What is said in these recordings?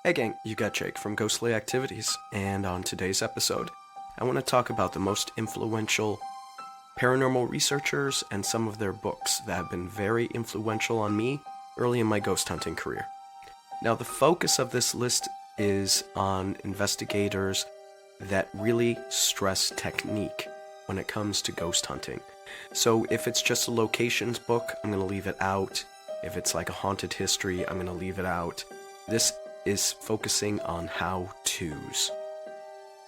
Hey gang, you got Jake from Ghostly Activities, and on today's episode, I want to talk about the most influential paranormal researchers and some of their books that have been very influential on me early in my ghost hunting career. Now, the focus of this list is on investigators that really stress technique when it comes to ghost hunting. So if it's just a locations book, I'm going to leave it out. If it's like a haunted history, I'm going to leave it out. This is focusing on how-tos.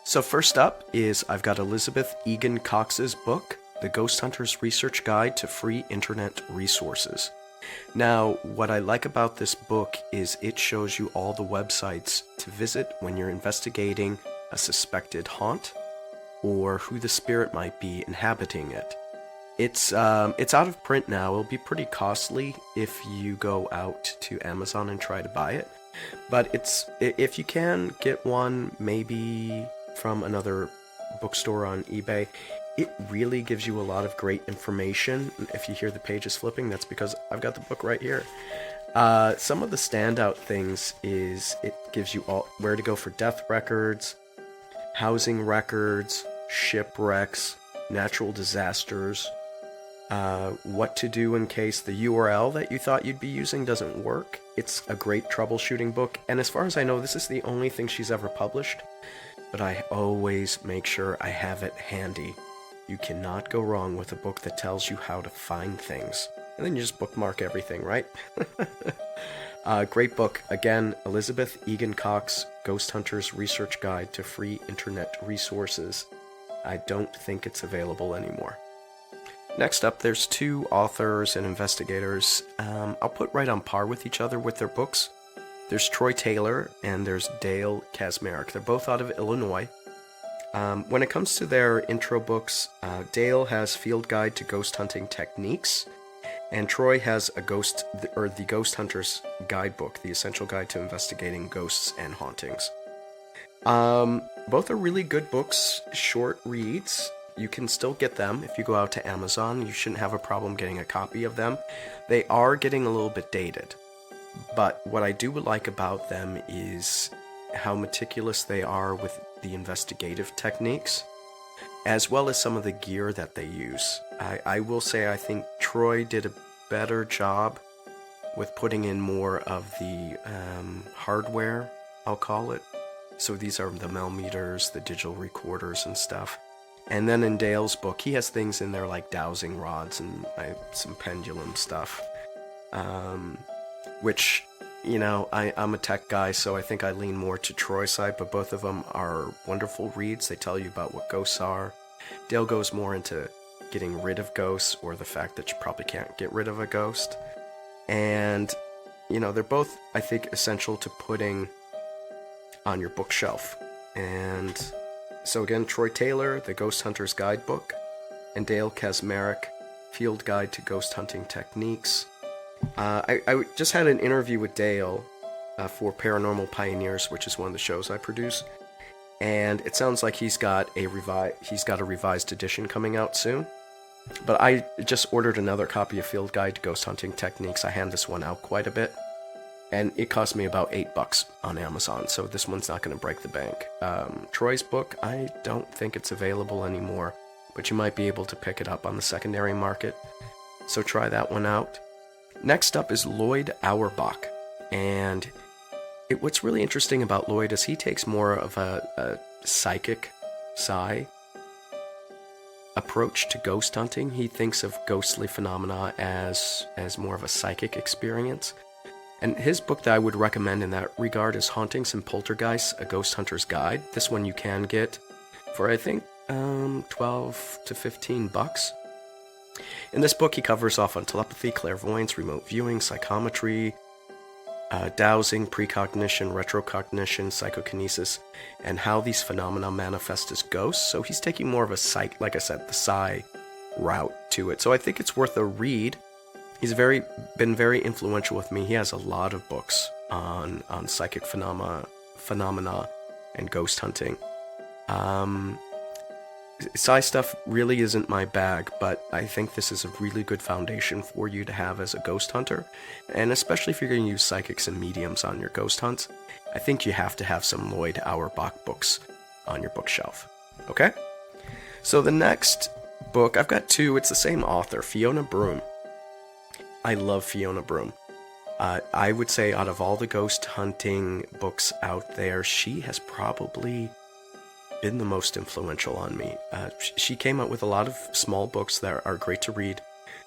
So first up is I've got Elizabeth Eagan-Cox's book, The Ghost Hunter's Research Guide to Free Internet Resources. Now, what I like about this book is it shows you all the websites to visit when you're investigating a suspected haunt or who the spirit might be inhabiting it. It's out of print now. It'll be pretty costly if you go out to Amazon and try to buy it. But if you can get one, maybe from another bookstore on eBay, it really gives you a lot of great information. If you hear the pages flipping, that's because I've got the book right here. Some of the standout things is it gives you all where to go for death records, housing records, shipwrecks, natural disasters, what to do in case the URL that you thought you'd be using doesn't work. It's a great troubleshooting book, and as far as I know, this is the only thing she's ever published, but I always make sure I have it handy. You cannot go wrong with a book that tells you how to find things. And then you just bookmark everything, right? Great book. Again, Elizabeth Eagan-Cox, Ghost Hunter's Research Guide to Free Internet Resources. I don't think it's available anymore. Next up, there's two authors and investigators I'll put right on par with each other with their books. There's Troy Taylor and there's Dale Kaczmarek. They're both out of Illinois. When it comes to their intro books, Dale has Field Guide to Ghost Hunting Techniques, and Troy has the Ghost Hunter's Guidebook, the Essential Guide to Investigating Ghosts and Hauntings. Both are really good books, short reads. You can still get them if you go out to Amazon. You shouldn't have a problem getting a copy of them. They are getting a little bit dated, but what I do like about them is how meticulous they are with the investigative techniques, as well as some of the gear that they use. I will say I think Troy did a better job with putting in more of the hardware, I'll call it. So these are the millimeters, the digital recorders and stuff. And then in Dale's book, he has things in there like dowsing rods and some pendulum stuff, which, you know, I'm a tech guy, so I think I lean more to Troy's side, but both of them are wonderful reads. They tell you about what ghosts are. Dale goes more into getting rid of ghosts, or the fact that you probably can't get rid of a ghost. And, you know, they're both, I think, essential to putting on your bookshelf. And so again, Troy Taylor, The Ghost Hunter's Guidebook, and Dale Kaczmarek, Field Guide to Ghost Hunting Techniques. I just had an interview with Dale for Paranormal Pioneers, which is one of the shows I produce, and it sounds like he's got a revised edition coming out soon. But I just ordered another copy of Field Guide to Ghost Hunting Techniques. I hand this one out quite a bit, and it cost me about $8 on Amazon, so this one's not going to break the bank. Troy's book, I don't think it's available anymore, but you might be able to pick it up on the secondary market, so try that one out. Next up is Loyd Auerbach, and what's really interesting about Loyd is he takes more of a psychic psi approach to ghost hunting. He thinks of ghostly phenomena as more of a psychic experience. And his book that I would recommend in that regard is Hauntings and Poltergeists, A Ghost Hunter's Guide. This one you can get for, I think, $12 to $15. In this book, he covers off on telepathy, clairvoyance, remote viewing, psychometry, dowsing, precognition, retrocognition, psychokinesis, and how these phenomena manifest as ghosts. So he's taking more of a like I said, the psi route to it. So I think it's worth a read. He's been very influential with me. He has a lot of books on psychic phenomena and ghost hunting. Sci stuff really isn't my bag, but I think this is a really good foundation for you to have as a ghost hunter, and especially if you're going to use psychics and mediums on your ghost hunts, I think you have to have some Loyd Auerbach books on your bookshelf. Okay? So the next book, I've got two, it's the same author, Fiona Broome. I love Fiona Broome. I would say out of all the ghost hunting books out there, she has probably been the most influential on me. She came out with a lot of small books that are great to read.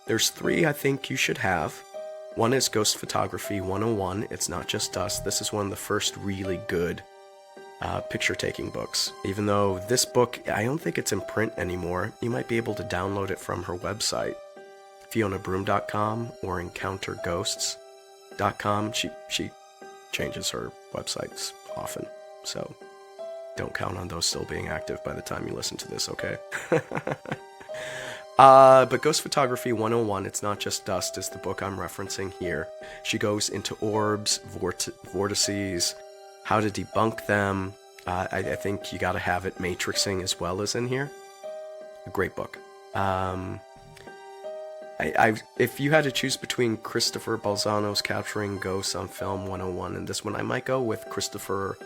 There's three I think you should have. One is Ghost Photography 101. It's Not Just Us. This is one of the first really good picture-taking books. Even though this book, I don't think it's in print anymore. You might be able to download it from her website, FionaBroome.com or EncounterGhosts.com. She changes her websites often, so don't count on those still being active by the time you listen to this, okay? But Ghost Photography 101, It's Not Just Dust, is the book I'm referencing here. She goes into orbs, vortices, how to debunk them. I think you gotta have it matrixing as well as in here. A great book. If you had to choose between Christopher Balzano's Capturing Ghosts on Film 101 and this one, I might go with Christopher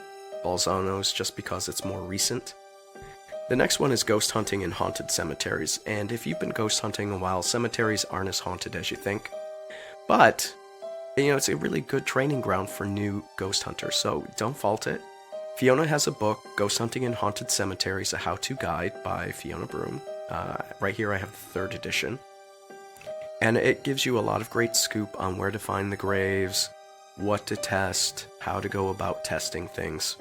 Balzano's just because it's more recent. The next one is Ghost Hunting in Haunted Cemeteries, and if you've been ghost hunting a while, cemeteries aren't as haunted as you think. But, it's a really good training ground for new ghost hunters, so don't fault it. Fiona has a book, Ghost Hunting in Haunted Cemeteries, a how-to guide by Fiona Broome. Right here I have the third edition. And it gives you a lot of great scoop on where to find the graves, what to test, how to go about testing things.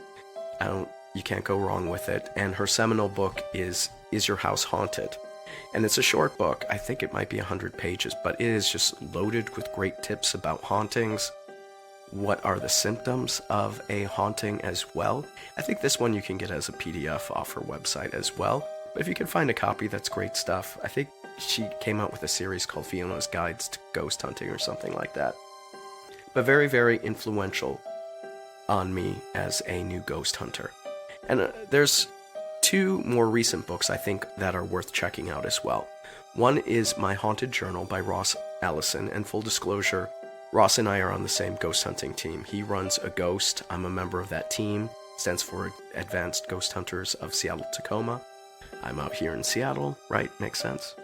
You can't go wrong with it. And her seminal book is Your House Haunted? And it's a short book. I think it might be 100 pages, but it is just loaded with great tips about hauntings. What are the symptoms of a haunting as well? I think this one you can get as a PDF off her website as well. But if you can find a copy, that's great stuff. I think she came out with a series called Fiona's Guides to Ghost Hunting or something like that. But very, very influential on me as a new ghost hunter. And there's two more recent books I think that are worth checking out as well. One is My Haunted Journal by Allison, and full disclosure, Ross and I are on the same ghost hunting team. He runs A Ghost. I'm a member of that team. Stands for Advanced Ghost Hunters of Seattle-Tacoma. I'm out here in Seattle, right? Makes sense.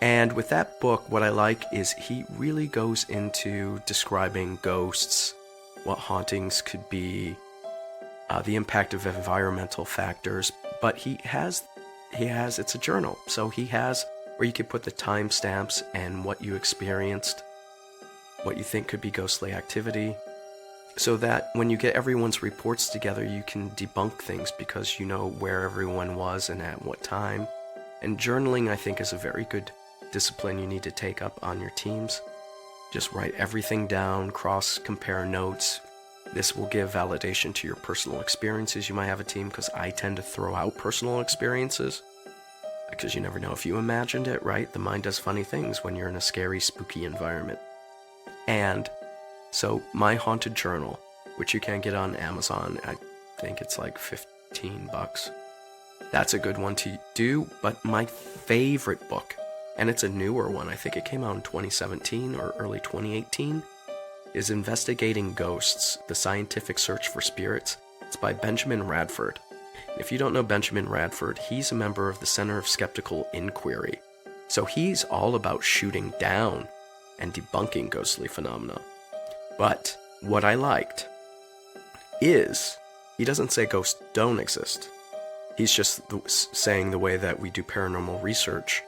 And with that book, what I like is he really goes into describing ghosts, what hauntings could be, the impact of environmental factors, but it's a journal, so he has where you could put the timestamps and what you experienced, what you think could be ghostly activity, so that when you get everyone's reports together, you can debunk things because you know where everyone was and at what time. And journaling, I think, is a very good discipline you need to take up on your teams. Just write everything down, cross-compare notes. This will give validation to your personal experiences you might have a team, because I tend to throw out personal experiences because you never know if you imagined it, right? The mind does funny things when you're in a scary, spooky environment. And so My Haunted Journal, which you can get on Amazon, I think it's like $15. That's a good one to do, but my favorite book, and it's a newer one, I think it came out in 2017 or early 2018, is Investigating Ghosts, The Scientific Search for Spirits. It's by Benjamin Radford. If you don't know Benjamin Radford, he's a member of the Center of Skeptical Inquiry. So he's all about shooting down and debunking ghostly phenomena. But what I liked is he doesn't say ghosts don't exist. He's just saying the way that we do paranormal research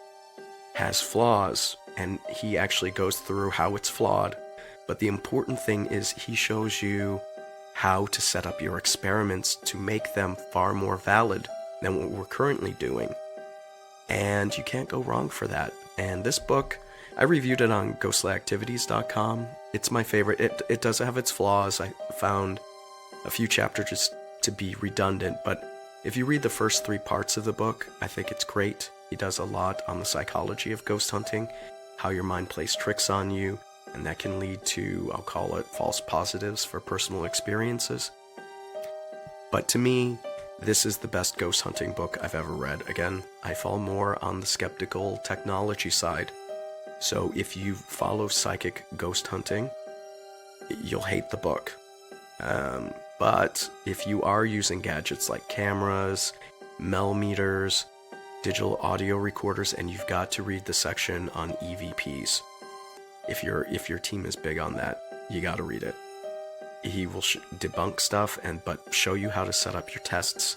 has flaws, and he actually goes through how it's flawed. But the important thing is he shows you how to set up your experiments to make them far more valid than what we're currently doing. And you can't go wrong for that. And this book, I reviewed it on ghostlyactivities.com. It's my favorite. It does have its flaws. I found a few chapters just to be redundant, but if you read the first 3 parts of the book, I think it's great. He does a lot on the psychology of ghost hunting, how your mind plays tricks on you, and that can lead to, I'll call it, false positives for personal experiences. But to me, This is the best ghost hunting book I've ever read. Again, I fall more on the skeptical technology side. So if you follow psychic ghost hunting, you'll hate the book. But if you are using gadgets like cameras, meters, digital audio recorders, and you've got to read the section on EVPs. If your team is big on that, you got to read it. He will debunk stuff but show you how to set up your tests.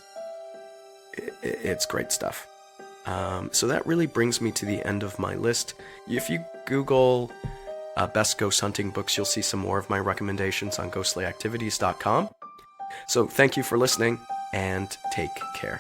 It's great stuff. So that really brings me to the end of my list. If you Google best ghost hunting books, you'll see some more of my recommendations on ghostlyactivities.com. So thank you for listening, and take care.